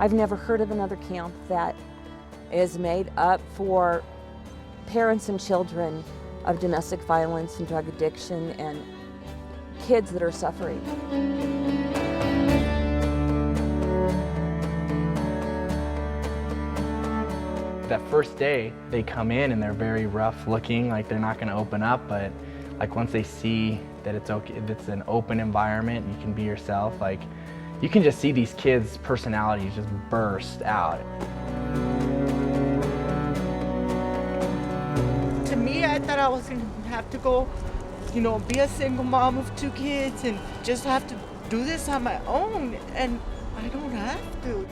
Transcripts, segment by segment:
I've never heard of another camp that is made up for parents and children of domestic violence and drug addiction and kids that are suffering. That first day, they come in and they're very rough looking, like they're not gonna open up, but like once they see that it's okay, it's an open environment, you can be yourself, like you can just see these kids' personalities just burst out. To me, I thought I was gonna have to go, you know, be a single mom of 2 kids and just have to do this on my own, and I don't have to.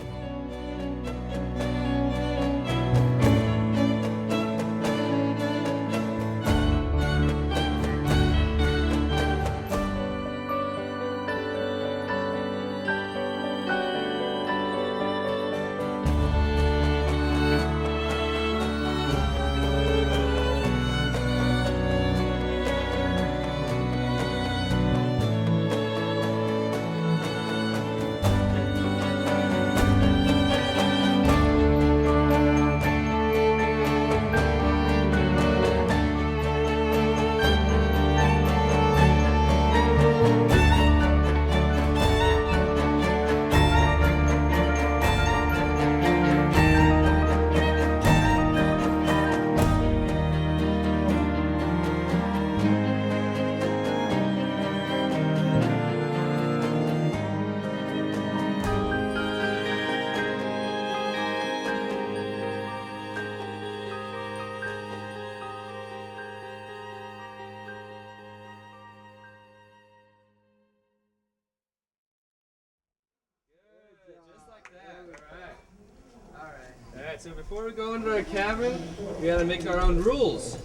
Alright, so before we go into our cabin, we gotta make our own rules.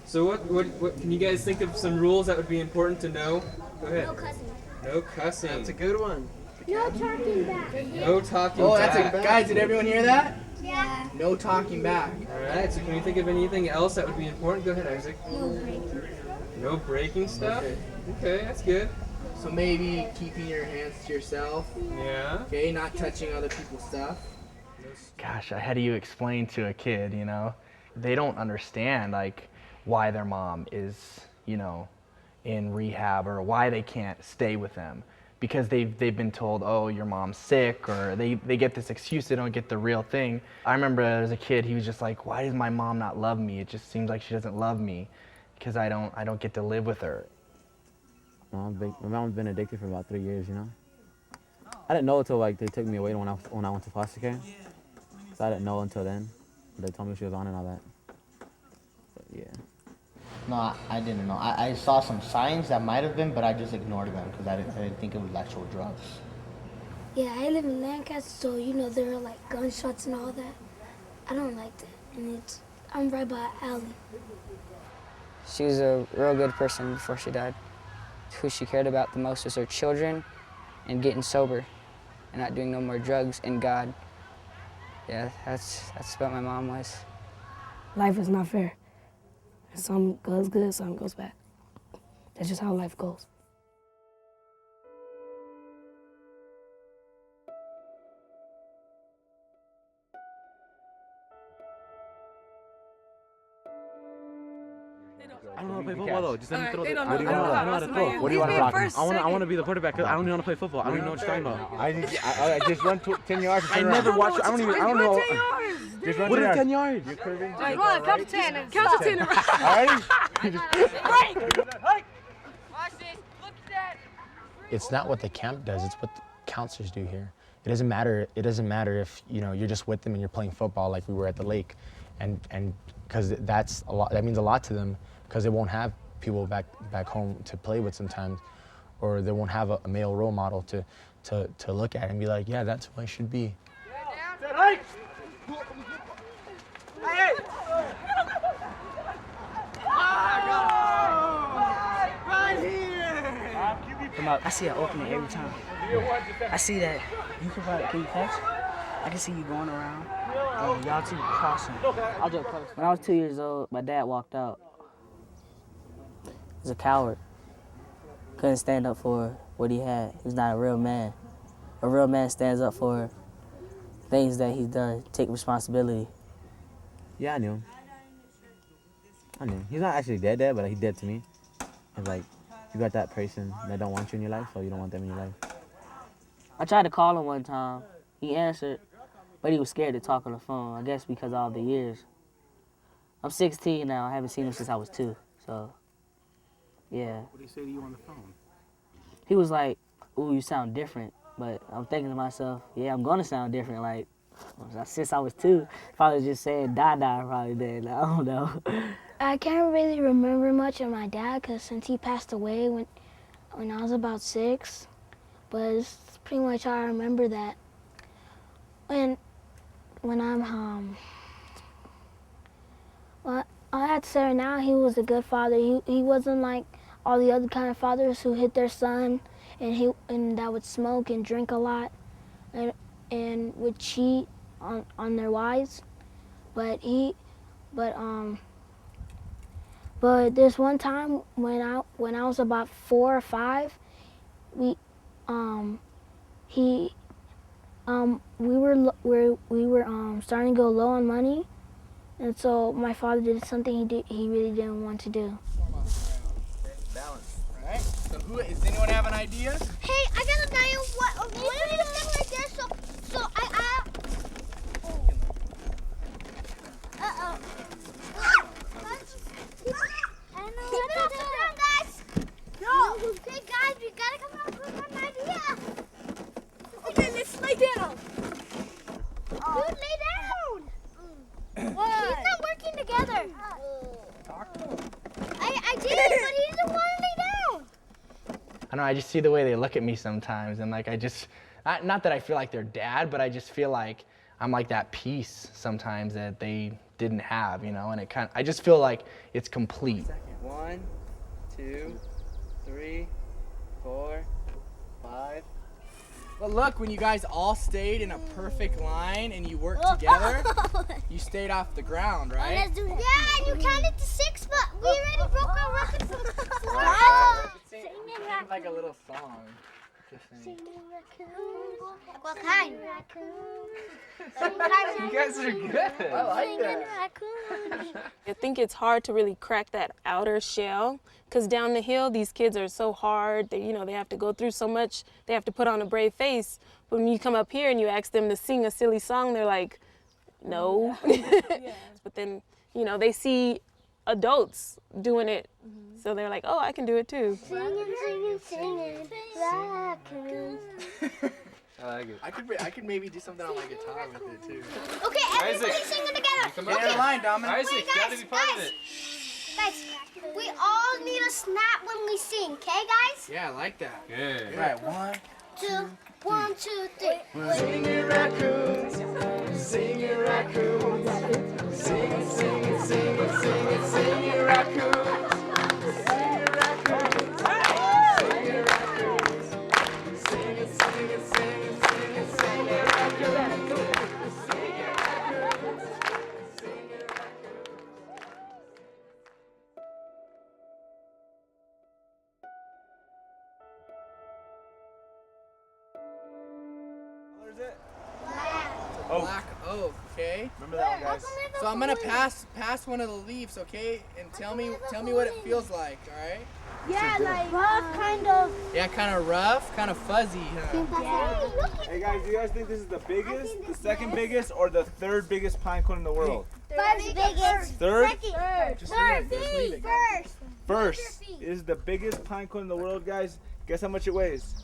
So what can you guys think of some rules that would be important to know? Go ahead. No cussing. No cussing. That's a good one. No talking back. No talking Oh, back. that's a guys, did everyone hear that? Yeah. No talking back. Alright, so can you think of anything else that would be important? Go ahead, Isaac. No breaking. No breaking stuff? Okay, that's good. So maybe keeping your hands to yourself. Yeah. Okay, not touching other people's stuff. Gosh, how do you explain to a kid, you know? They don't understand like why their mom is, you know, in rehab or why they can't stay with them. Because they've been told, oh, your mom's sick, or they get this excuse, they don't get the real thing. I remember as a kid, he was just like, why does my mom not love me? It just seems like she doesn't love me because I don't get to live with her. My mom's been addicted for about 3 years, you know? I didn't know until like they took me away when I went to foster care. So I didn't know until then. They told me she was on and all that. But yeah. No, I didn't know. I saw some signs that might have been, but I just ignored them because I didn't think it was actual drugs. Yeah, I live in Lancaster, so you know there are like gunshots and all that. I don't like that, and I'm right by an alley. She was a real good person before she died. Who she cared about the most was her children and getting sober and not doing no more drugs and God. Yeah, that's what my mom was. Life is not fair. Some goes good, some goes bad. That's just how life goes. I don't know how to play football though. Just let me throw it. What do you want to throw? What do you want to rock? I want to be the quarterback. I don't even want to play football. I don't even know what you're talking about. I just run 10 yards. I never watched. I don't know. Just run What is 10 yards? You're curving. Run, count to 10. Count to 10. It's not what the camp does, it's what the counselors do here. It doesn't matter if, you know, you're just with them and you're playing football like we were at the lake, and because that's a lot, that means a lot to them, because they won't have people back home to play with sometimes, or they won't have a male role model to look at and be like, yeah, that's who I should be. I see an opening every time. I see that you can probably, can you catch? I can see you going around. Y'all two crossing. I'll just close. When I was 2 years old, my dad walked out. He was a coward. Couldn't stand up for what he had. He was not a real man. A real man stands up for things that he's done. Take responsibility. Yeah, I knew him. He's not actually dead, but he's dead to me. It's like, you got that person that don't want you in your life, so you don't want them in your life. I tried to call him one time. He answered, but he was scared to talk on the phone, I guess because of all the years. I'm 16 now. I haven't seen him since I was 2, so, yeah. What did he say to you on the phone? He was like, ooh, you sound different. But I'm thinking to myself, yeah, I'm going to sound different. Like, since I was 2, probably just saying da-da probably then. I don't know. I can't really remember much of my dad because since he passed away when I was about 6, but it's pretty much how I remember that. When I'm well, I have to say right now he was a good father. He wasn't like all the other kind of fathers who hit their son and that would smoke and drink a lot and would cheat on their wives. But this one time when I was about 4 or 5, we were starting to go low on money, and so my father did something he really didn't want to do. Balance. All right. So does anyone have an idea? Hey, I got an idea. What if we stand right there? So I. Uh-oh. Keep it off the ground, guys. No. Okay, guys, we gotta come up with an idea. Okay, let's lay down. Dude, lay down. What? He's not working together. Talk to him. I did, but he doesn't want to lay down. I don't know, I just see the way they look at me sometimes, and like not that I feel like they're dad, but I just feel like I'm like that piece sometimes that they didn't have, you know, and I just feel like it's complete. 1, 2, 3, 4, 5. But look, when you guys all stayed in a perfect line and you worked together, you stayed off the ground, right? Let's do that. Yeah, and you counted to 6, but we already broke our record for 4. Sing like a little song. Singing raccoons. What kind? You guys are good. I like that. I think it's hard to really crack that outer shell because down the hill, these kids are so hard. They have to go through so much. They have to put on a brave face. But when you come up here and you ask them to sing a silly song, they're like, no. But then, they see adults doing it. So they're like, oh, I can do it too. Singing, raccoons. I like it. I could maybe do something on my guitar with it too. Okay, everybody singing together. Get in line, Dominic. Isaac, you gotta be part of it. Guys, we all need a snap when we sing, okay, guys? Yeah, I like that. Yeah. Right, 1, 2, 1, 2, 3. Singing raccoons, singing raccoons, singing, singing, singing, singing, singing raccoons. Black oak, okay? Remember that one, guys. So I'm gonna pass one of the leaves, okay? And tell me what it feels like, all right? Yeah, like rough, kind of. Yeah, kind of rough, kind of fuzzy. Huh? Hey guys, do you guys think this is the biggest, the second biggest, or the third biggest pine cone in the world? First biggest. Third? Just leave it, guys. First is the biggest pine cone in the world, guys. Guess how much it weighs?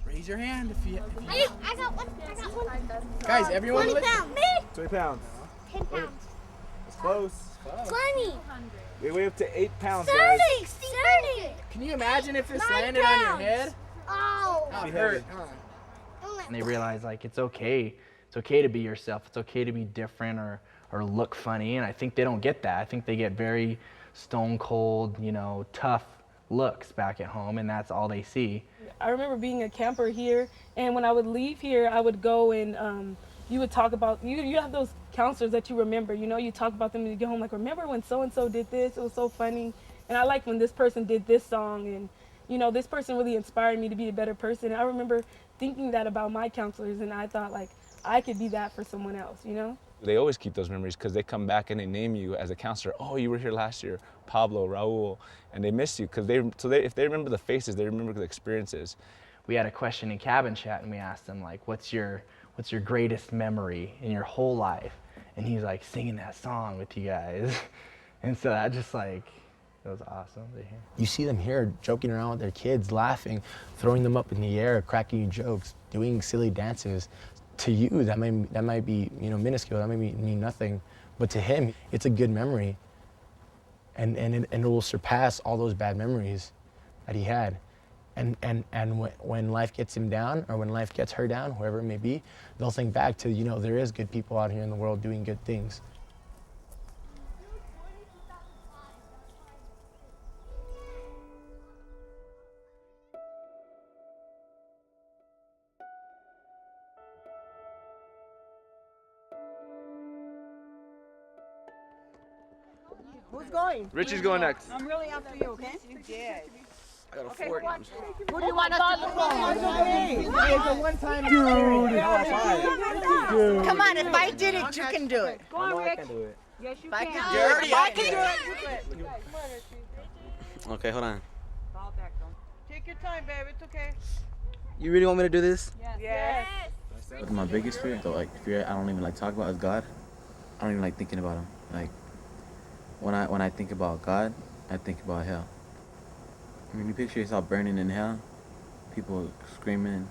Raise your hand if you. I got one. Guys, everyone. 20 pounds. 20 pounds. 10 pounds. It's close. 20. They weigh up to 8 pounds, guys. 30. Can you imagine if this landed on your head? Oh. That hurt. And they realize like it's okay to be yourself. It's okay to be different or look funny. And I think they don't get that. I think they get very stone cold, tough looks back at home, and that's all they see. I remember being a camper here, and when I would leave here, I would go and you would talk about, you have those counselors that you remember, you talk about them and you get home like, remember when so-and-so did this, it was so funny. And I like when this person did this song, and this person really inspired me to be a better person. And I remember thinking that about my counselors, and I thought like, I could be that for someone else, you know? They always keep those memories because they come back and they name you as a counselor. Oh, you were here last year, Pablo, Raul, and they miss you because if they remember the faces, they remember the experiences. We had a question in cabin chat and we asked them like, what's your greatest memory in your whole life? And he's like, singing that song with you guys. And so that just like, it was awesome to hear. You see them here joking around with their kids, laughing, throwing them up in the air, cracking jokes, doing silly dances. To you, that might be, you know, minuscule, that might mean nothing, but to him, it's a good memory, and it will surpass all those bad memories that he had. And when life gets him down, or when life gets her down, whoever it may be, they'll think back to, you know, there is good people out here in the world doing good things. Who's going? Richie's going next. I'm really after you, okay? You did. I got a 40. Who do you want us to look for? It's a one-time Dude. Come on, if I did it, you can do it. Go on, Rick. I can do it. Yes, you can. If I can do it. Okay, hold on. Take your time, baby. It's okay. You really want me to do this? Yes. My biggest fear, fear I don't even like talk about is God. I don't even like thinking about him. Like when I think about God, I think about hell. I mean, you picture yourself burning in hell, people screaming,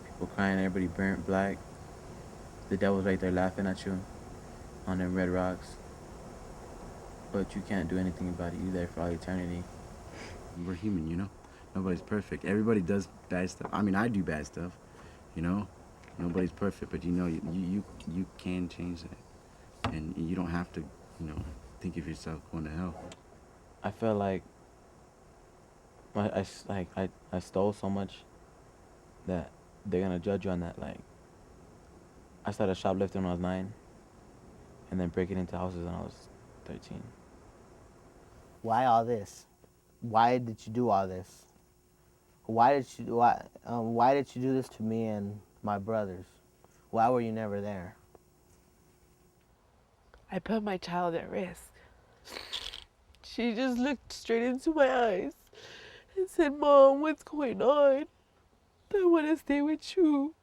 people crying, everybody burnt black. The devil's right there laughing at you on them red rocks. But you can't do anything about it. You're there for all eternity. We're human, you know? Nobody's perfect. Everybody does bad stuff. I mean, I do bad stuff, you know? Nobody's perfect, but you know, you can change that. And you don't have to, you know, think of yourself going to hell. I feel like I stole so much that they're gonna judge you on that. Like, I started shoplifting when I was 9, and then breaking into houses when I was 13. Why all this? Why did you do all this? Why did you do this to me and my brothers? Why were you never there? I put my child at risk. She just looked straight into my eyes and said, "Mom, what's going on? I want to stay with you."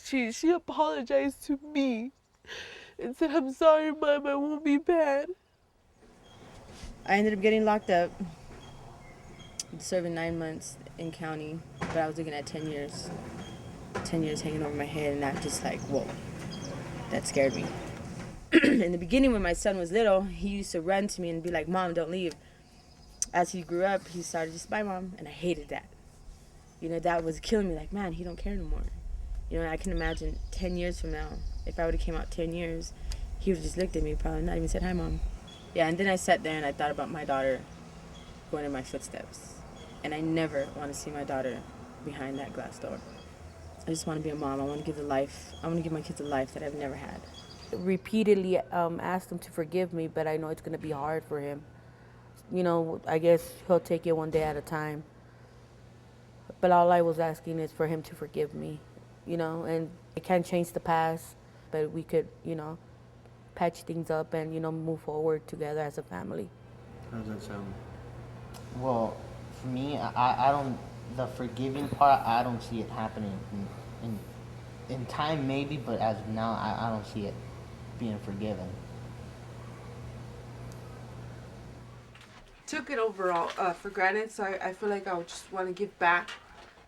She apologized to me and said, "I'm sorry, Mom, I won't be bad." I ended up getting locked up, serving 9 months in county, but I was looking at 10 years. 10 years hanging over my head, and that just like, whoa, that scared me. In the beginning, when my son was little, he used to run to me and be like, "Mom, don't leave." As he grew up, he started just, "Bye, Mom," and I hated that. You know, that was killing me, like, man, he don't care no more. You know, I can imagine 10 years from now, if I would have came out 10 years, he would have just looked at me, probably not even said, "Hi, Mom." Yeah, and then I sat there and I thought about my daughter going in my footsteps. And I never want to see my daughter behind that glass door. I just want to be a mom. I want to give my kids a life that I've never had. Repeatedly asked him to forgive me, but I know it's going to be hard for him. You know, I guess he'll take it one day at a time. But all I was asking is for him to forgive me, you know, and I can't change the past, but we could, you know, patch things up and, you know, move forward together as a family. How does that sound? Well, for me, I don't, the forgiving part, I don't see it happening. In time, maybe, but as of now, I don't see it being forgiven. Took it overall for granted, so I feel like I would just want to give back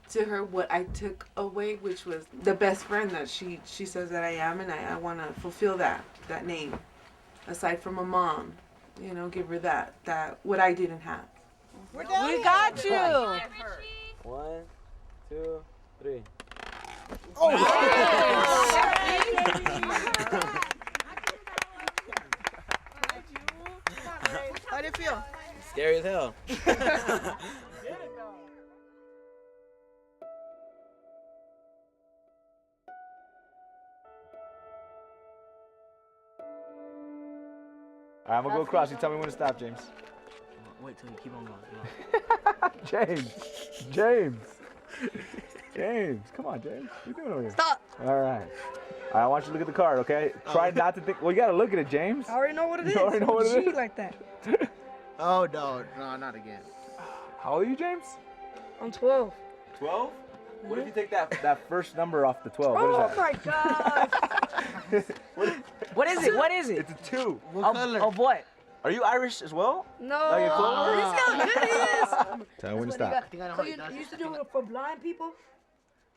to her what I took away, which was the best friend that she says that I am, and I want to fulfill that name. Aside from a mom, you know, give her that what I didn't have. We got you. 1, 2, 3. Oh! How do you feel? Scary as hell. All right, I'm gonna go across. You tell me when to stop, James. Wait till you keep on going. James. James, come on, James. What are you doing over here? Stop. All right. I want you to look at the card, okay? Try not to think. Well, you got to look at it, James. I already know what it is. You already know what it G is? like that. Oh, no, not again. How old are you, James? I'm 12. 12? What if you take that first number off the 12? Oh What is my God. What is it? What is it? It's a 2. Of what? Are you Irish as well? No. Like a clover? He's got good he is. Tell me when to stop. So you used to do it for blind people?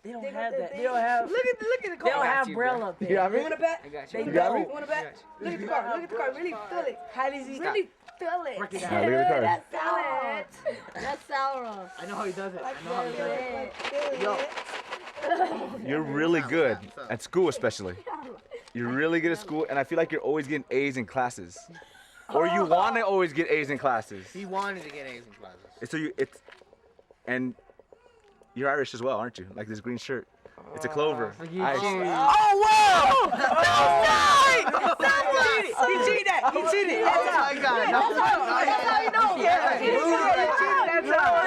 They don't have that. They don't have. Look at the They card. don't have braille up there. You got me? You want to bet? I got They you. You got me? don't. You want to bet? Look at the card. Look at the card. Really feel it. How does he? Really feel it. Work it All right, look at the card. Feel it. That's sour. I know how he does it. I know how he does it. Yo. You're really good at school, especially. You're really good at school, and I feel like you're always getting A's in classes. Or you want to always get A's in classes. He wanted to get A's in classes. And you're Irish as well, aren't you? Like this green shirt. It's a clover. Oh wow! He cheated that. He cheated. Oh my God. That's how you know. Yeah. He cheated. That's how.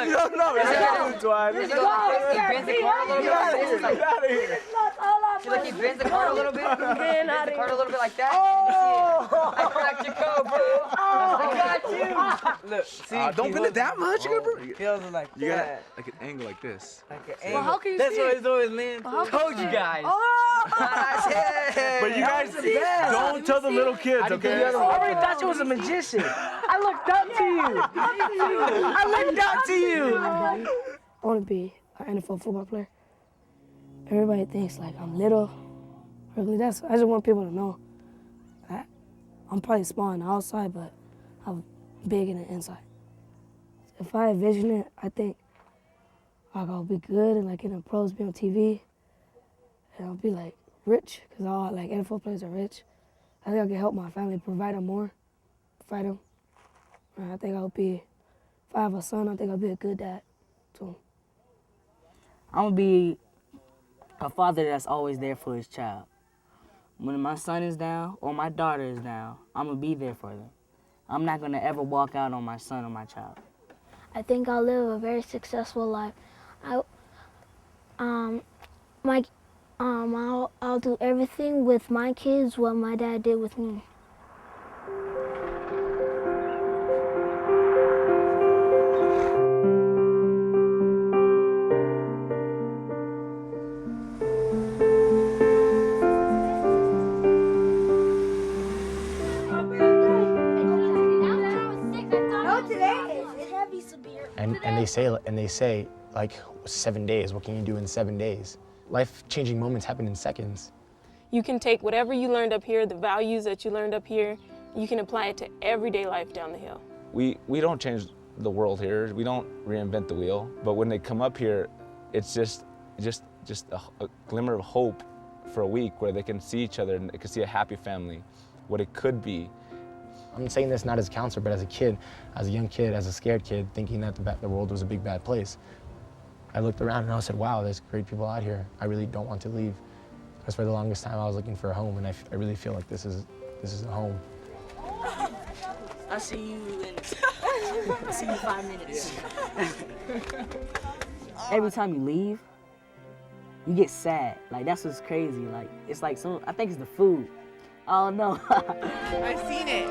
You don't know. It's Twine. He bends the card a little bit. Get out of here. See, like he bends the card a little bit. Bends the card a little bit like that. Oh! I cracked your code, bro. I got you. Look, see. Don't bend it that much. He holds it like You got that. like an angle like this. Like an Well, angle. how can you That's see what it? it's always leaning to. Told you guys. Oh! But you guys don't tell the little kids, okay? I already thought you was a magician. I looked up to you. I looked up to you. I want to be an NFL football player. Everybody thinks like I'm little. Really, I just want people to know that I'm probably small on the outside, but I'm big in the inside. If I envision it, I think like I'll be good and like in the pros, be on TV, and I'll be like rich because all like NFL players are rich. I think I can help my family, provide them more, provide them. And I think I'll be, if I have a son, I think I'll be a good dad to him. I'm gonna be a father that's always there for his child. When my son is down or my daughter is down, I'm gonna be there for them. I'm not gonna ever walk out on my son or my child. I think I'll live a very successful life. I'll do everything with my kids what my dad did with me. And they say like 7 days. What can you do in 7 days? Life-changing moments happen in seconds. You can take whatever you learned up here, the values that you learned up here, you can apply it to everyday life down the hill. We don't change the world here. We don't reinvent the wheel. But when they come up here, it's just a glimmer of hope for a week where they can see each other and they can see a happy family, what it could be. I'm saying this not as a counselor, but as a kid, as a young kid, as a scared kid, thinking that the world was a big bad place. I looked around and I said, wow, there's great people out here. I really don't want to leave. Because for the longest time I was looking for a home, and I really feel like this is a home. I'll see you in 5 minutes. Every time you leave, you get sad. Like, that's what's crazy. Like, it's like I think it's the food. Oh no. I've seen it.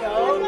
No.